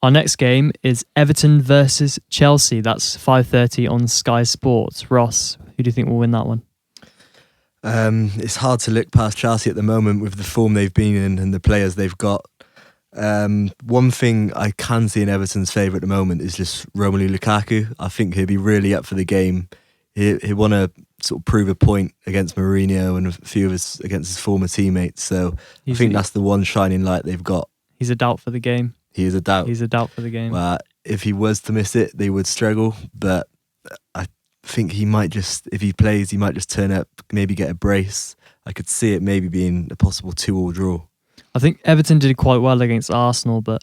Our next game is Everton versus Chelsea. That's 5:30 on Sky Sports. Ross, who do you think will win that one? It's hard to look past Chelsea at the moment with the form they've been in and the players they've got. One thing I can see in Everton's favour at the moment is just Romelu Lukaku. I think he'll be really up for the game. He want to sort of prove a point against Mourinho and a few of against his former teammates. So I think that's the one shining light they've got. He's a doubt for the game. He is a doubt. He's a doubt for the game. Well, if he was to miss it, they would struggle. But I think he might just, if he plays, he might just turn up, maybe get a brace. I could see it maybe being a possible 2-2 draw. I think Everton did quite well against Arsenal, but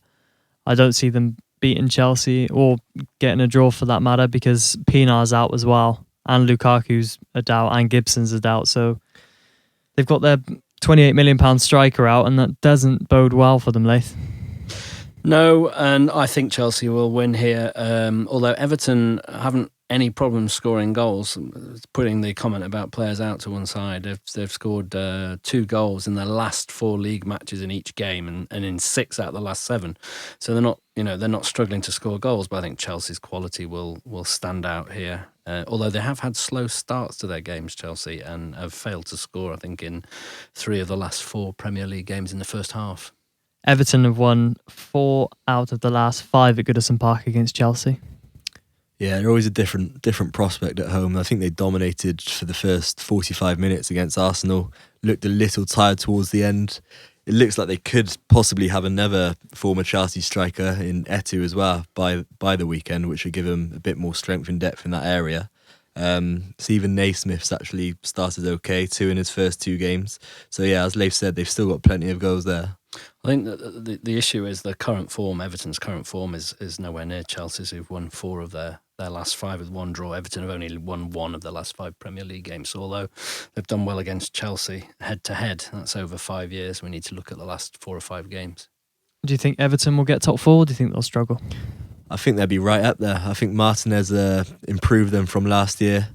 I don't see them beating Chelsea or getting a draw for that matter because Pinar's out as well. And Lukaku's a doubt, and Gibson's a doubt. So they've got their £28 million striker out, and that doesn't bode well for them, Laith. No, and I think Chelsea will win here. Although Everton haven't any problem scoring goals, putting the comment about players out to one side, they've scored 2 goals in their last 4 league matches in each game, and in 6 out of the last 7. So they're not struggling to score goals. But I think Chelsea's quality will stand out here. Although they have had slow starts to their games, Chelsea, and have failed to score, I think, in 3 of the last 4 Premier League games in the first half. Everton have won 4 out of the last 5 at Goodison Park against Chelsea. Yeah, they're always a different prospect at home. I think they dominated for the first 45 minutes against Arsenal. Looked a little tired towards the end. It looks like they could possibly have another former Chelsea striker in Etu as well by the weekend, which would give them a bit more strength and depth in that area. So even Naismith's actually started okay, 2 in his first 2 games. So yeah, as Leif said, they've still got plenty of goals there. I think that the issue is the current form. Everton's current form is nowhere near Chelsea's, who've won 4 of their last 5 with 1 draw. Everton have only won 1 of the last 5 Premier League games. So although they've done well against Chelsea head-to-head, that's over 5 years. We need to look at the last 4 or 5 games. Do you think Everton will get top 4, or do you think they'll struggle? I think they'll be right up there. I think Martinez improved them from last year.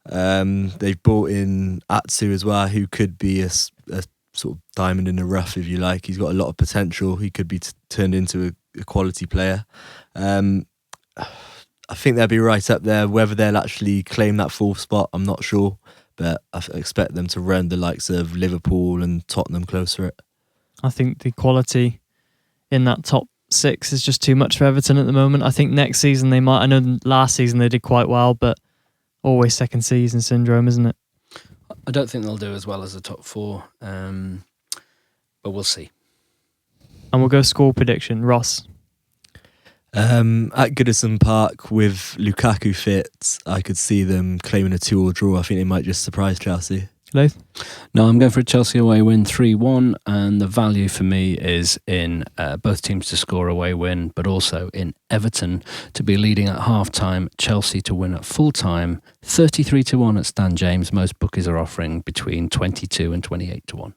They've brought in Atsu as well, who could be a sort of diamond in the rough, if you like. He's got a lot of potential. He could be turned into a quality player. I think they'll be right up there. Whether they'll actually claim that 4th spot, I'm not sure. But I expect them to run the likes of Liverpool and Tottenham closer it. I think the quality in that top 6 is just too much for Everton at the moment. I think next season they might. I know last season they did quite well, but always second season syndrome, isn't it? I don't think they'll do as well as the top 4, but we'll see. And we'll go score prediction. Ross? At Goodison Park, with Lukaku fit, I could see them claiming a 2-2 draw. I think they might just surprise Chelsea. Laith? No, I'm going for a Chelsea away win 3-1, and the value for me is in both teams to score away win, but also in Everton to be leading at half-time, Chelsea to win at full-time, 33-1 at Stan James. Most bookies are offering between 22 and 28-1.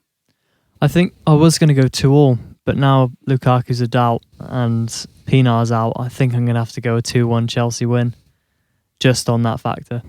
I think I was going to go 2-2, but now Lukaku's a doubt and Pinar's out. I think I'm going to have to go a 2-1 Chelsea win, just on that factor.